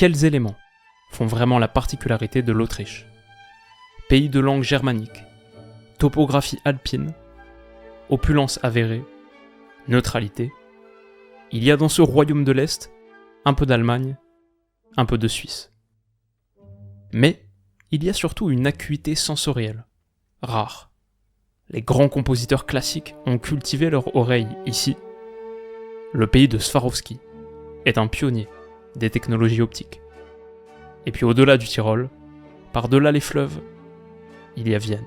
Quels éléments font vraiment la particularité de l'Autriche? Pays de langue germanique, topographie alpine, opulence avérée, neutralité. Il y a dans ce royaume de l'Est un peu d'Allemagne, un peu de Suisse. Mais il y a surtout une acuité sensorielle, rare. Les grands compositeurs classiques ont cultivé leur oreille ici. Le pays de Swarovski est un pionnier des technologies optiques. Et puis au-delà du Tyrol, par-delà les fleuves, il y a Vienne.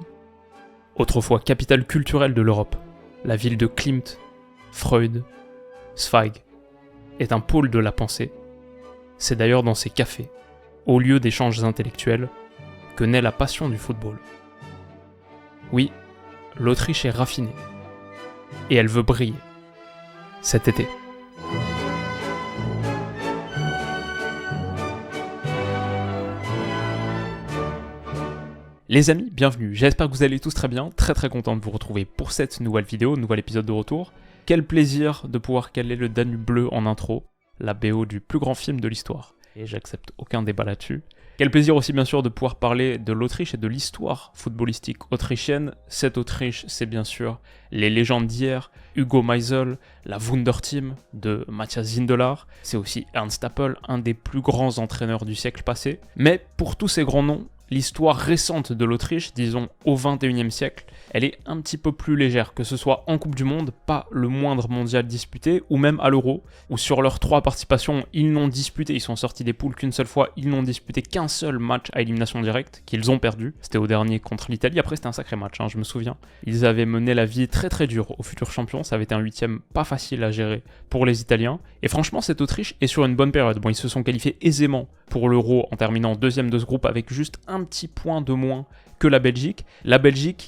Autrefois capitale culturelle de l'Europe, la ville de Klimt, Freud, Zweig, est un pôle de la pensée. C'est d'ailleurs dans ces cafés, au lieu d'échanges intellectuels, que naît la passion du football. Oui, l'Autriche est raffinée, et elle veut briller. Cet été. Les amis, bienvenue, j'espère que vous allez tous très bien, très content de vous retrouver pour cette nouvelle vidéo, nouvel épisode de retour. Quel plaisir de pouvoir caler le Danube bleu en intro, la BO du plus grand film de l'histoire, et j'accepte aucun débat là-dessus. Quel plaisir aussi bien sûr de pouvoir parler de l'Autriche et de l'histoire footballistique autrichienne. Cette Autriche, c'est bien sûr les légendes d'hier, Hugo Meisel, la Wunderteam de Matthias Zindelar, c'est aussi Ernst Happel, un des plus grands entraîneurs du siècle passé. Mais pour tous ces grands noms, l'histoire récente de l'Autriche, disons au XXIe siècle, elle est un petit peu plus légère, que ce soit en Coupe du Monde, pas le moindre mondial disputé, ou même à l'Euro, où sur leurs 3 participations, ils n'ont disputé, ils sont sortis des poules qu'une seule fois, ils n'ont disputé qu'un seul match à élimination directe, qu'ils ont perdu, c'était au dernier contre l'Italie, après c'était un sacré match, je me souviens. Ils avaient mené la vie très dure aux futurs champions, ça avait été un 8e pas facile à gérer pour les Italiens, et franchement cette Autriche est sur une bonne période. Bon, ils se sont qualifiés aisément pour l'Euro en terminant 2e de ce groupe avec juste un petit point de moins que la Belgique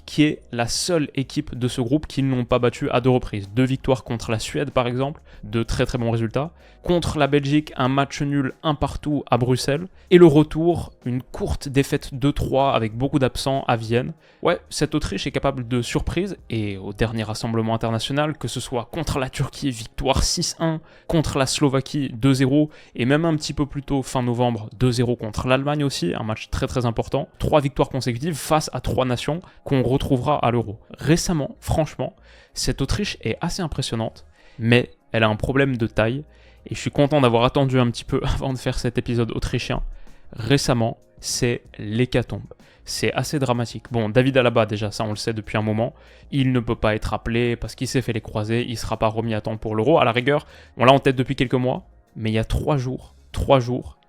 qui est la seule équipe de ce groupe qu'ils n'ont pas battu à 2 reprises. 2 victoires contre la Suède par exemple, de très bons résultats. Contre la Belgique, un match nul 1 partout à Bruxelles. Et le retour, une courte défaite 2-3 avec beaucoup d'absents à Vienne. Ouais, cette Autriche est capable de surprise, et au dernier rassemblement international, que ce soit contre la Turquie, victoire 6-1, contre la Slovaquie 2-0, et même un petit peu plus tôt, fin novembre, 2-0 contre l'Allemagne aussi, un match très important. 3 victoires consécutives face à 3 nations qu'on retrouvera à l'Euro. Récemment, franchement, cette Autriche est assez impressionnante, mais elle a un problème de taille, et je suis content d'avoir attendu un petit peu avant de faire cet épisode autrichien. Récemment, c'est l'hécatombe. C'est assez dramatique. Bon, David Alaba, déjà, ça on le sait depuis un moment, il ne peut pas être appelé parce qu'il s'est fait les croisés, il ne sera pas remis à temps pour l'Euro. À la rigueur, on l'a en tête depuis quelques mois, mais il y a 3 jours,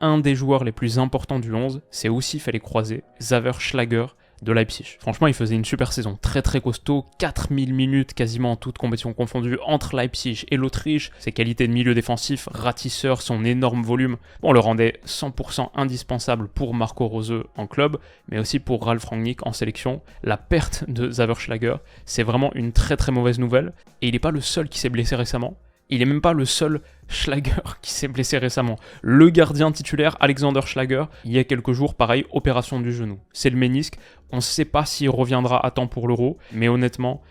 un des joueurs les plus importants du 11 s'est aussi fait les croisés, Xaver Schlager de Leipzig. Franchement, il faisait une super saison, très costaud, 4000 minutes quasiment en toutes compétitions confondues entre Leipzig et l'Autriche. Ses qualités de milieu défensif, ratisseur, son énorme volume, on le rendait 100% indispensable pour Marco Rose en club, mais aussi pour Ralf Rangnick en sélection. La perte de Xaver Schlager, c'est vraiment une très mauvaise nouvelle, et il n'est pas le seul qui s'est blessé récemment. Il n'est même pas le seul Schlager qui s'est blessé récemment. Le gardien titulaire, Alexander Schlager, il y a quelques jours, pareil, opération du genou. C'est le ménisque, on ne sait pas s'il reviendra à temps pour l'Euro, mais honnêtement,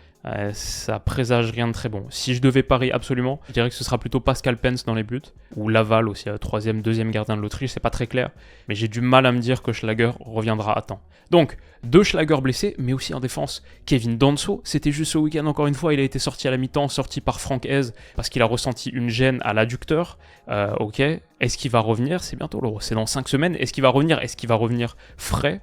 ça présage rien de très bon. Si je devais parier absolument, je dirais que ce sera plutôt Pascal Penz dans les buts, ou Laval aussi, 3e, 2e gardien de l'Autriche, c'est pas très clair, mais j'ai du mal à me dire que Schlager reviendra à temps. Donc, 2 Schlager blessés, mais aussi en défense, Kevin Danso, c'était juste ce week-end encore une fois, il a été sorti à la mi-temps, sorti par Franck Hez, parce qu'il a ressenti une gêne à l'adducteur. Ok, est-ce qu'il va revenir? C'est bientôt l'Euro, c'est dans 5 semaines, est-ce qu'il va revenir? Est-ce qu'il va revenir frais?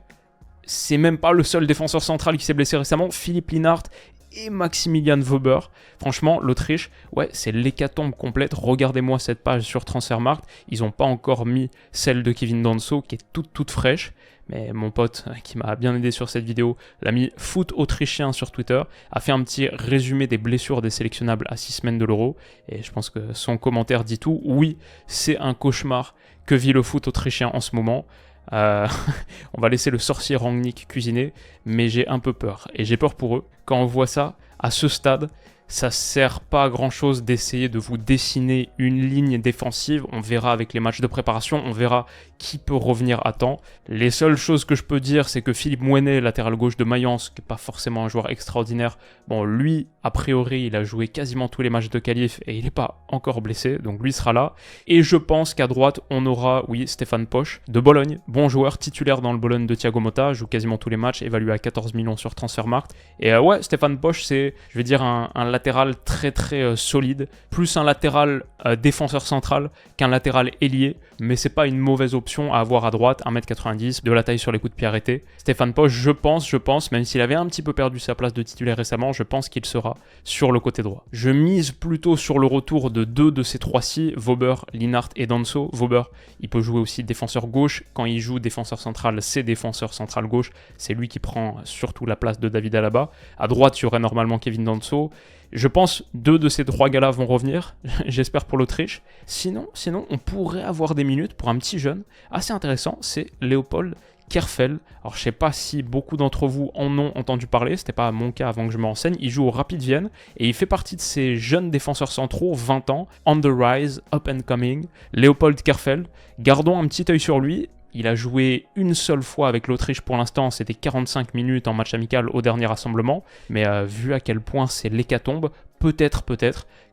C'est même pas le seul défenseur central qui s'est blessé récemment, Philippe Lienhardt et Maximilian Wöber. Franchement, l'Autriche, ouais, c'est l'hécatombe complète. Regardez-moi cette page sur Transfermarkt. Ils n'ont pas encore mis celle de Kevin Danso, qui est toute fraîche. Mais mon pote, qui m'a bien aidé sur cette vidéo, l'ami Foot Autrichien sur Twitter, a fait un petit résumé des blessures des sélectionnables à 6 semaines de l'Euro. Et je pense que son commentaire dit tout. Oui, c'est un cauchemar que vit le foot autrichien en ce moment. On va laisser le sorcier Rangnick cuisiner, mais j'ai un peu peur. Et j'ai peur pour eux. Quand on voit ça, à ce stade, Ça sert pas à grand chose d'essayer de vous dessiner une ligne défensive. On verra avec les matchs de préparation, on verra qui peut revenir à temps. Les seules choses que je peux dire, c'est que Philippe Mouenet, latéral gauche de Mayence, qui n'est pas forcément un joueur extraordinaire, bon, lui, a priori, il a joué quasiment tous les matchs de qualif et il n'est pas encore blessé, donc lui sera là. Et je pense qu'à droite, on aura, oui, Stéphane Posch de Bologne, bon joueur, titulaire dans le Bologne de Thiago Motta, joue quasiment tous les matchs, évalué à 14 millions sur Transfermarkt. Et ouais, Stéphane Posch, c'est, je vais dire, un latéral très très solide, plus un latéral défenseur central qu'un latéral ailier, mais c'est pas une mauvaise option à avoir à droite, 1m90, de la taille sur les coups de pied arrêtés. Stéphane Posch, je pense, même s'il avait un petit peu perdu sa place de titulaire récemment, je pense qu'il sera sur le côté droit. Je mise plutôt sur le retour de 2 de ces 3-ci, Wöber, Lienhart et Danso. Wöber, il peut jouer aussi défenseur gauche, quand il joue défenseur central, c'est défenseur central gauche, c'est lui qui prend surtout la place de David Alaba. À droite, il y aurait normalement Kevin Danso. Je pense 2 de ces 3 gars-là vont revenir, j'espère pour l'Autriche. Sinon, on pourrait avoir des minutes pour un petit jeune assez intéressant, c'est Léopold Kerfel. Alors je sais pas si beaucoup d'entre vous en ont entendu parler, c'était pas mon cas avant que je me renseigne. Il joue au Rapid Vienne et il fait partie de ces jeunes défenseurs centraux, 20 ans, on the rise, up and coming. Léopold Kerfel, gardons un petit œil sur lui. Il a joué une seule fois avec l'Autriche pour l'instant, c'était 45 minutes en match amical au dernier rassemblement, mais vu à quel point c'est l'hécatombe, peut-être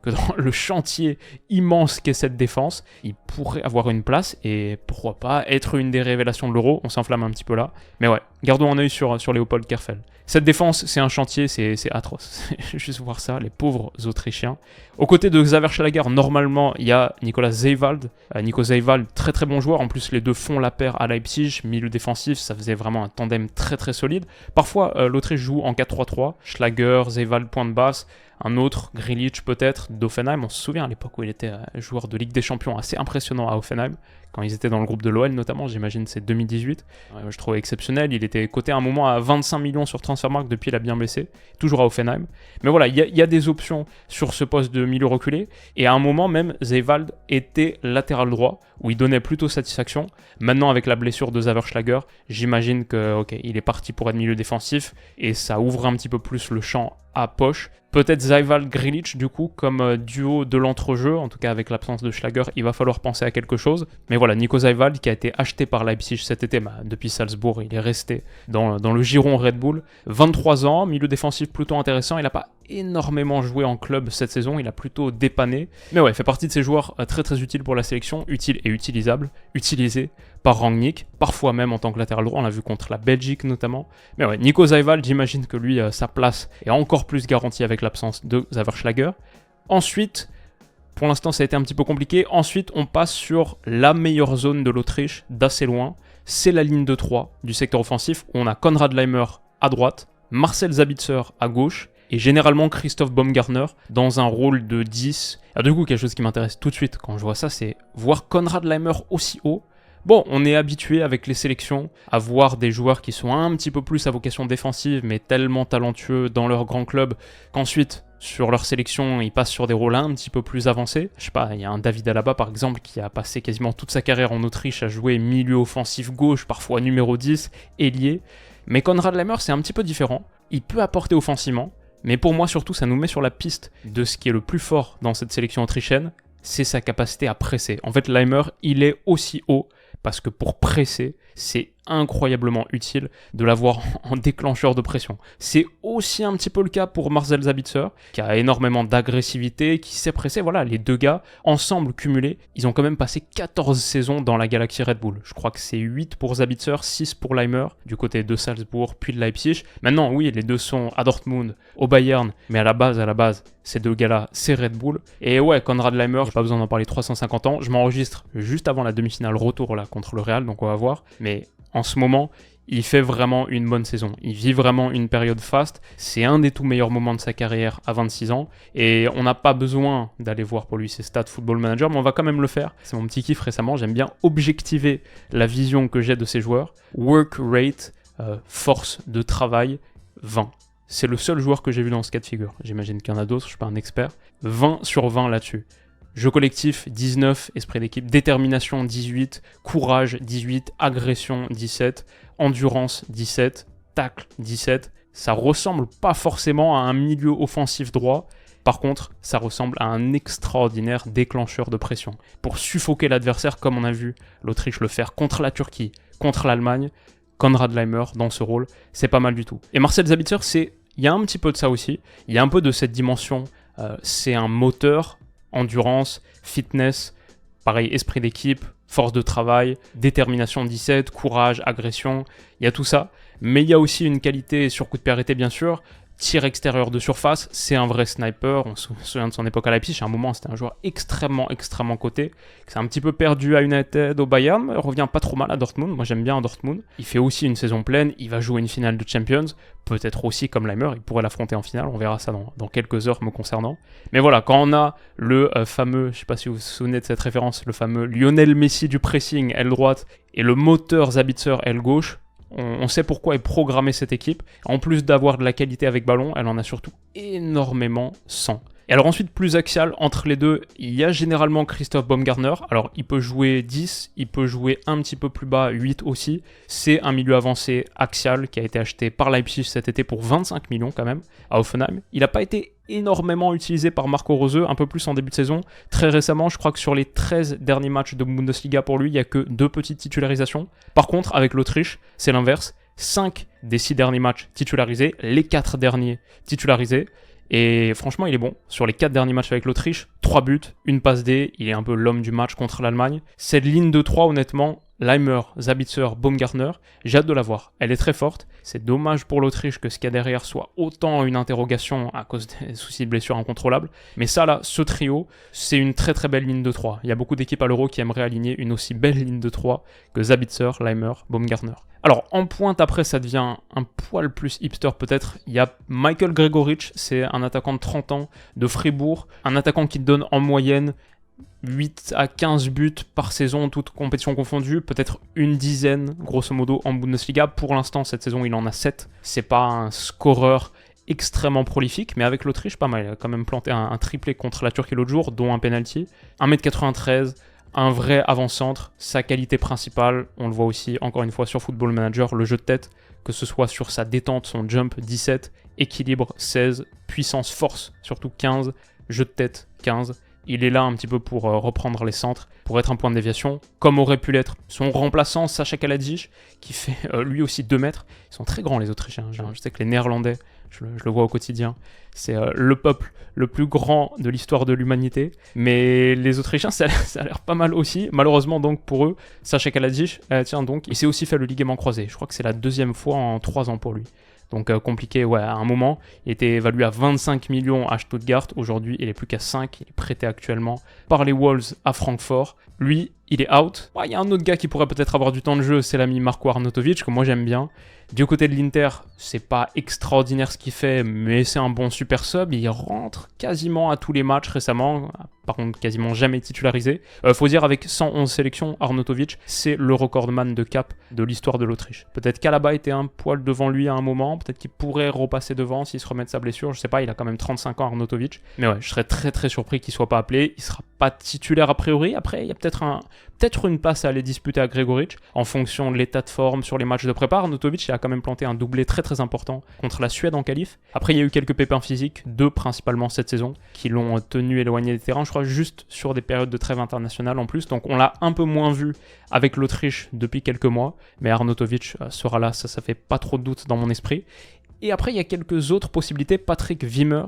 que dans le chantier immense qu'est cette défense, il pourrait avoir une place et pourquoi pas être une des révélations de l'Euro. On s'enflamme un petit peu là. Mais ouais, gardons un œil sur Léopold Kerfel. Cette défense, c'est un chantier, c'est atroce. Juste voir ça, les pauvres Autrichiens. Aux côtés de Xaver Schlager, normalement, il y a Nicolas Seiwald. Nico Seiwald, très très bon joueur. En plus, les deux font la paire à Leipzig. Milieu défensif, ça faisait vraiment un tandem très très solide. Parfois, l'Autriche joue en 4-3-3. Schlager, Seiwald, pointe basse. Un autre, Grealish peut-être, d'Hoffenheim. On se souvient à l'époque où il était joueur de Ligue des Champions assez impressionnant à Hoffenheim, quand ils étaient dans le groupe de l'OL notamment, j'imagine c'est 2018. Je trouvais exceptionnel, il était coté à un moment à 25 millions sur Transfermarkt, depuis il a bien baissé, toujours à Hoffenheim. Mais voilà, il y a des options sur ce poste de milieu reculé, et à un moment même, Seiwald était latéral droit, où il donnait plutôt satisfaction. Maintenant, avec la blessure de Xaver Schlager, j'imagine que, ok, il est parti pour être milieu défensif, et ça ouvre un petit peu plus le champ à Posch. Peut-être Seiwald Grealish du coup comme duo de l'entrejeu, en tout cas avec l'absence de Schlager, il va falloir penser à quelque chose. Mais voilà, Nico Seiwald qui a été acheté par Leipzig cet été, depuis Salzbourg, il est resté dans le giron Red Bull. 23 ans, milieu défensif plutôt intéressant, il n'a pas énormément joué en club cette saison, il a plutôt dépanné. Mais ouais, fait partie de ces joueurs très très utiles pour la sélection, utiles et utilisables, utilisés par Rangnick, parfois même en tant que latéral droit, on l'a vu contre la Belgique notamment. Mais ouais, Nico Seiwald, j'imagine que lui, sa place est encore plus garantie avec l'absence de Xaver Schlager. Ensuite, pour l'instant ça a été un petit peu compliqué, ensuite on passe sur la meilleure zone de l'Autriche, d'assez loin, c'est la ligne de 3 du secteur offensif, où on a Konrad Laimer à droite, Marcel Sabitzer à gauche, et généralement Christoph Baumgartner dans un rôle de 10. Alors du coup, quelque chose qui m'intéresse tout de suite quand je vois ça, c'est voir Konrad Laimer aussi haut. Bon, on est habitué avec les sélections à voir des joueurs qui sont un petit peu plus à vocation défensive, mais tellement talentueux dans leur grand club qu'ensuite, sur leur sélection, ils passent sur des rôles un petit peu plus avancés. Je sais pas, il y a un David Alaba par exemple qui a passé quasiment toute sa carrière en Autriche à jouer milieu offensif gauche, parfois numéro 10, ailier. Mais Konrad Laimer, c'est un petit peu différent. Il peut apporter offensivement, mais pour moi surtout, ça nous met sur la piste de ce qui est le plus fort dans cette sélection autrichienne, c'est sa capacité à presser. En fait, Laimer, il est aussi haut parce que pour presser, c'est incroyablement utile de l'avoir en déclencheur de pression. C'est aussi un petit peu le cas pour Marcel Sabitzer, qui a énormément d'agressivité, qui sait presser. Voilà, les deux gars, ensemble, cumulés, ils ont quand même passé 14 saisons dans la galaxie Red Bull. Je crois que c'est 8 pour Sabitzer, 6 pour Laimer, du côté de Salzbourg, puis de Leipzig. Maintenant, oui, les deux sont à Dortmund, au Bayern, mais à la base, ces deux gars-là, c'est Red Bull. Et ouais, Konrad Laimer, j'ai pas besoin d'en parler 350 ans, je m'enregistre juste avant la demi-finale retour là contre le Real, donc on va voir. Mais en ce moment, il fait vraiment une bonne saison. Il vit vraiment une période faste. C'est un des tout meilleurs moments de sa carrière à 26 ans. Et on n'a pas besoin d'aller voir pour lui ses stats Football Manager, mais on va quand même le faire. C'est mon petit kiff récemment. J'aime bien objectiver la vision que j'ai de ces joueurs. Work rate, force de travail, 20. C'est le seul joueur que j'ai vu dans ce cas de figure. J'imagine qu'il y en a d'autres, je ne suis pas un expert. 20 sur 20 là-dessus. Jeu collectif, 19, esprit d'équipe, détermination, 18, courage, 18, agression, 17, endurance, 17, tacle, 17. Ça ressemble pas forcément à un milieu offensif droit, Par contre, ça ressemble à un extraordinaire déclencheur de pression. Pour suffoquer l'adversaire, comme on a vu l'Autriche le faire contre la Turquie, contre l'Allemagne, Konrad Laimer dans ce rôle, c'est pas mal du tout. Et Marcel Sabitzer, il y a un petit peu de ça aussi, il y a un peu de cette dimension, c'est un moteur, endurance, fitness, pareil, esprit d'équipe, force de travail, détermination 17, courage, agression, il y a tout ça. Mais il y a aussi une qualité sur coup de pied arrêté, bien sûr, tir extérieur de surface, c'est un vrai sniper, on se souvient de son époque à Leipzig, à un moment c'était un joueur extrêmement coté, qui s'est un petit peu perdu à United, au Bayern, mais il revient pas trop mal à Dortmund, moi j'aime bien à Dortmund. Il fait aussi une saison pleine, il va jouer une finale de Champions, peut-être aussi comme Laimer, il pourrait l'affronter en finale, on verra ça dans quelques heures me concernant. Mais voilà, quand on a le fameux, je sais pas si vous vous souvenez de cette référence, le fameux Lionel Messi du pressing, aile droite, et le moteur Sabitzer, aile gauche, on sait pourquoi est programmée cette équipe. En plus d'avoir de la qualité avec ballon, elle en a surtout énormément sans. Et alors ensuite, plus axial, entre les deux, il y a généralement Christoph Baumgartner. Alors il peut jouer 10, il peut jouer un petit peu plus bas, 8 aussi. C'est un milieu avancé axial qui a été acheté par Leipzig cet été pour 25 millions quand même, à Hoffenheim. Il n'a pas été énormément utilisé par Marco Rose, un peu plus en début de saison. Très récemment, je crois que sur les 13 derniers matchs de Bundesliga pour lui, il n'y a que 2 petites titularisations. Par contre, avec l'Autriche, c'est l'inverse. 5 des 6 derniers matchs titularisés, les 4 derniers titularisés. Et franchement, il est bon. Sur les 4 derniers matchs avec l'Autriche, 3 buts, une passe D, il est un peu l'homme du match contre l'Allemagne. Cette ligne de 3, honnêtement, Laimer, Sabitzer, Baumgartner, j'ai hâte de la voir. Elle est très forte. C'est dommage pour l'Autriche que ce qu'il y a derrière soit autant une interrogation à cause des soucis de blessures incontrôlables. Mais ça là, ce trio, c'est une très très belle ligne de 3. Il y a beaucoup d'équipes à l'Euro qui aimeraient aligner une aussi belle ligne de 3 que Sabitzer, Laimer, Baumgartner. Alors, en pointe, après, ça devient un poil plus hipster peut-être. Il y a Michael Gregoritsch, c'est un attaquant de 30 ans de Fribourg, un attaquant qui donne en moyenne 8 à 15 buts par saison, toutes compétitions confondues, peut-être une dizaine, grosso modo, en Bundesliga. Pour l'instant, cette saison, il en a 7. C'est pas un scoreur extrêmement prolifique, mais avec l'Autriche, pas mal. Il a quand même planté un triplé contre la Turquie l'autre jour, dont un penalty. 1m93, un vrai avant-centre, sa qualité principale, on le voit aussi encore une fois sur Football Manager, le jeu de tête, que ce soit sur sa détente, son jump 17, équilibre 16, puissance force surtout 15, jeu de tête 15. Il est là un petit peu pour reprendre les centres, pour être un point de déviation, comme aurait pu l'être son remplaçant Sacha Kaladzic, qui fait lui aussi 2 mètres. Ils sont très grands les Autrichiens, je sais que les Néerlandais, je le vois au quotidien, c'est le peuple le plus grand de l'histoire de l'humanité, mais les Autrichiens ça a l'air pas mal aussi. Malheureusement donc pour eux, Sacha Kaladzic, il s'est aussi fait le ligament croisé, je crois que c'est la 2e fois en 3 ans pour lui. Donc compliqué, ouais, à un moment, il était évalué à 25 millions à Stuttgart, aujourd'hui il est plus qu'à 5, il est prêté actuellement par les Wolves à Francfort. Lui, il est out. Il y a un autre gars qui pourrait peut-être avoir du temps de jeu, c'est l'ami Marco Arnautovic, que moi j'aime bien. Du côté de l'Inter, c'est pas extraordinaire ce qu'il fait, mais c'est un bon super sub. Il rentre quasiment à tous les matchs récemment, par contre quasiment jamais titularisé. Faut dire, avec 111 sélections, Arnautovic, c'est le recordman de cap de l'histoire de l'Autriche. Peut-être qu'Alaba était un poil devant lui à un moment, peut-être qu'il pourrait repasser devant s'il se remet de sa blessure, je sais pas, il a quand même 35 ans Arnautovic. Mais ouais, je serais très très surpris qu'il soit pas appelé, il sera pas titulaire a priori. Après, il y a peut-être une place à aller disputer à Gregoritsch, en fonction de l'état de forme sur les matchs de prépa. Arnautovic a quand même planté un doublé très très important contre la Suède en qualif. Après, il y a eu quelques pépins physiques, 2 principalement cette saison, qui l'ont tenu éloigné des terrains, je crois juste sur des périodes de trêve internationale en plus. Donc on l'a un peu moins vu avec l'Autriche depuis quelques mois, mais Arnautovic sera là, ça fait pas trop de doute dans mon esprit. Et après, il y a quelques autres possibilités, Patrick Wimmer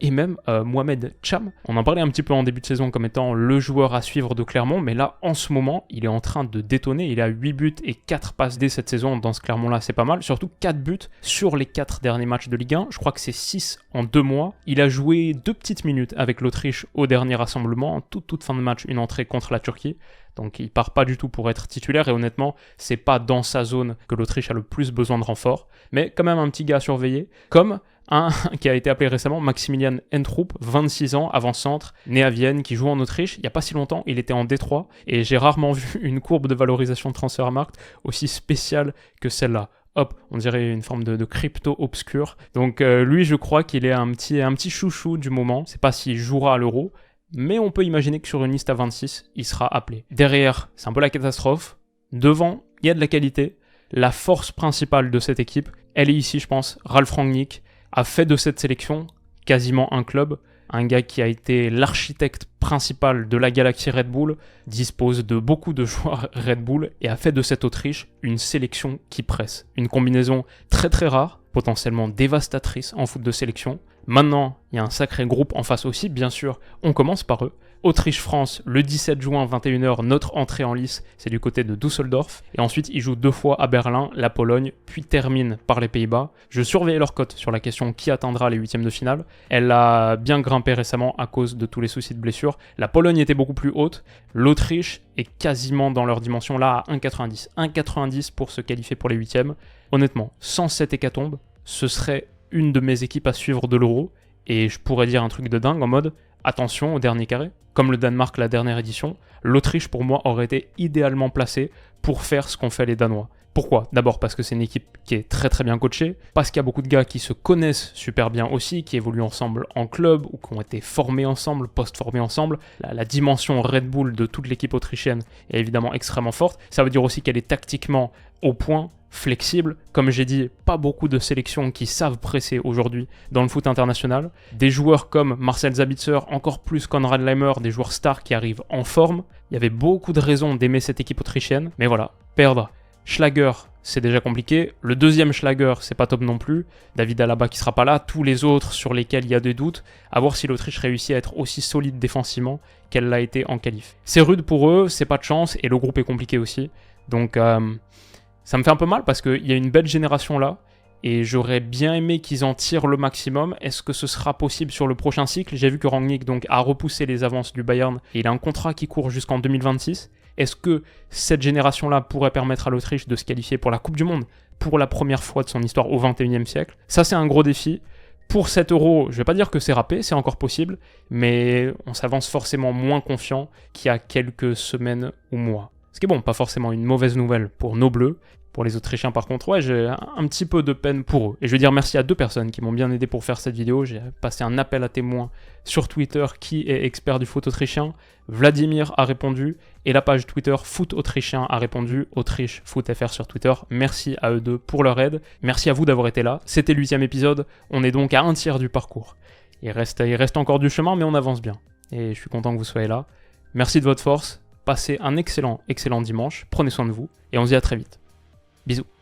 et même Mohamed Cham. On en parlait un petit peu en début de saison comme étant le joueur à suivre de Clermont, mais là, en ce moment, il est en train de détonner. Il a 8 buts et 4 passes D cette saison dans ce Clermont-là, c'est pas mal. Surtout 4 buts sur les 4 derniers matchs de Ligue 1. Je crois que c'est 6 en 2 mois. Il a joué 2 petites minutes avec l'Autriche au dernier rassemblement, en toute fin de match, une entrée contre la Turquie. Donc il part pas du tout pour être titulaire, et honnêtement, c'est pas dans sa zone que l'Autriche a le plus besoin de renfort. Mais quand même un petit gars à surveiller, comme un qui a été appelé récemment, Maximilian Entrup, 26 ans, avant-centre, né à Vienne, qui joue en Autriche. Il n'y a pas si longtemps, il était en Détroit, et j'ai rarement vu une courbe de valorisation de Transfermarkt aussi spéciale que celle-là. Hop, on dirait une forme de crypto obscur. Donc lui, je crois qu'il est un petit chouchou du moment. Je sais pas s'il jouera à l'Euro, mais on peut imaginer que sur une liste à 26, il sera appelé. Derrière, c'est un peu la catastrophe. Devant, il y a de la qualité. La force principale de cette équipe, elle est ici, je pense. Ralf Rangnick a fait de cette sélection quasiment un club. un gars qui a été l'architecte principal de la galaxie Red Bull, dispose de beaucoup de joueurs Red Bull et a fait de cette Autriche une sélection qui presse. Une combinaison très très rare, potentiellement dévastatrice en foot de sélection. Maintenant, il y a un sacré groupe en face aussi, bien sûr, on commence par eux. Autriche-France, le 17 juin, 21h, notre entrée en lice, c'est du côté de Düsseldorf. Et ensuite, ils jouent 2 fois à Berlin, la Pologne, puis terminent par les Pays-Bas. Je surveillais leur cote sur la question qui atteindra les huitièmes de finale. Elle a bien grimpé récemment à cause de tous les soucis de blessure. La Pologne était beaucoup plus haute. L'Autriche est quasiment dans leur dimension là à 1,90. 1,90 pour se qualifier pour les huitièmes. Honnêtement, sans cette hécatombe, ce serait une de mes équipes à suivre de l'Euro. Et je pourrais dire un truc de dingue en mode attention au dernier carré. Comme le Danemark la dernière édition, l'Autriche pour moi aurait été idéalement placée pour faire ce qu'ont fait les Danois. Pourquoi ? D'abord parce que c'est une équipe qui est très très bien coachée, parce qu'il y a beaucoup de gars qui se connaissent super bien aussi, qui évoluent ensemble en club ou qui ont été formés ensemble, post-formés ensemble. La dimension Red Bull de toute l'équipe autrichienne est évidemment extrêmement forte. Ça veut dire aussi qu'elle est tactiquement au point, flexible. Comme j'ai dit, pas beaucoup de sélections qui savent presser aujourd'hui dans le foot international. Des joueurs comme Marcel Sabitzer, encore plus Konrad Laimer, des joueurs stars qui arrivent en forme. Il y avait beaucoup de raisons d'aimer cette équipe autrichienne, mais voilà, perdre Schlager, c'est déjà compliqué. Le deuxième Schlager, c'est pas top non plus. David Alaba qui sera pas là. Tous les autres sur lesquels il y a des doutes. À voir si l'Autriche réussit à être aussi solide défensivement qu'elle l'a été en qualif. C'est rude pour eux, c'est pas de chance, et le groupe est compliqué aussi. Donc ça me fait un peu mal parce qu'il y a une belle génération là. Et j'aurais bien aimé qu'ils en tirent le maximum. Est-ce que ce sera possible sur le prochain cycle ? J'ai vu que Rangnick donc, a repoussé les avances du Bayern. Et il a un contrat qui court jusqu'en 2026. Est-ce que cette génération-là pourrait permettre à l'Autriche de se qualifier pour la Coupe du Monde pour la première fois de son histoire au XXIe siècle ? Ça, c'est un gros défi. Pour cet Euro, je ne vais pas dire que c'est râpé, c'est encore possible, mais on s'avance forcément moins confiant qu'il y a quelques semaines ou mois. Ce qui est bon, pas forcément une mauvaise nouvelle pour nos Bleus. Pour les Autrichiens, par contre, ouais, j'ai un petit peu de peine pour eux. Et je veux dire merci à 2 personnes qui m'ont bien aidé pour faire cette vidéo. J'ai passé un appel à témoins sur Twitter qui est expert du foot autrichien. Vladimir a répondu et la page Twitter Foot Autrichien a répondu. Autriche Foot FR sur Twitter. Merci à eux deux pour leur aide. Merci à vous d'avoir été là. C'était le 8e épisode. On est donc à un tiers du parcours. Il reste encore du chemin, mais on avance bien. Et je suis content que vous soyez là. Merci de votre force. Passez un excellent dimanche. Prenez soin de vous et on se dit à très vite. Bisous.